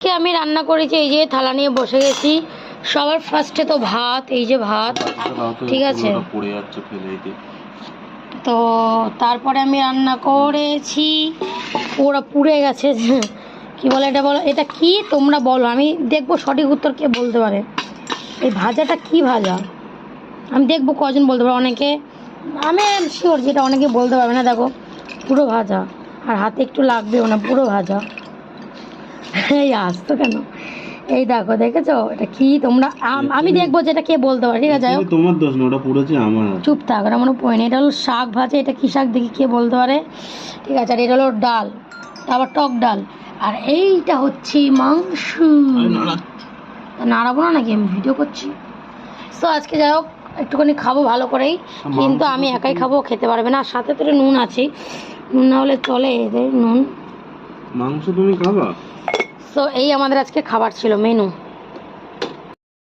আমি রান্না করেছি, এই যে থালা নিয়ে বসে গেছি। সবার ফার্স্টে তো ভাত, এই যে ভাত, ঠিক আছে। তো তারপরে আমি রান্না করেছি, পুরো পুড়ে গেছে। কি বলে এটা, বলো এটা কি, তোমরা বলো, আমি দেখবো সঠিক উত্তর কে বলতে পারে। এই ভাজাটা কি ভাজা, আমি দেখবো কজন বলতে পারে। অনেকে, আমি শিওর যেটা অনেকে বলতে পারবে না। দেখো পুরো ভাজা, আর হাতে একটু লাগবেও না, পুরো ভাজা। এই আসতো কেন, এই দেখো, দেখেছো এটা কি তোমরা, আমি দেখবো যেটা কে বলতে পারে, ঠিক আছে। তোমার দোষ না, ওটা পুড়েছে আমার। চুপ থাক, ওটা মনে পড়ে না। এটা হলো শাক ভাজা, এটা কি শাক দেখি কে বলতে পারে, ঠিক আছে। আর এটা হলো ডাল, আবার টক ডাল, আর এইটা হচ্ছে মাংস। নাড়াবো না নাকি, আমি ভিডিও করছি। তো আজকে যাই হোক একটুখানি খাবো ভালো করেই, কিন্তু আমি একাই খাবো, খেতে পারবে না। সাথে তো নুন আছে, নুন না হলে চলে, এদের নুন। মাংস তুমি খাবা? তো এই আমাদের আজকে খাবার ছিল, মেনু।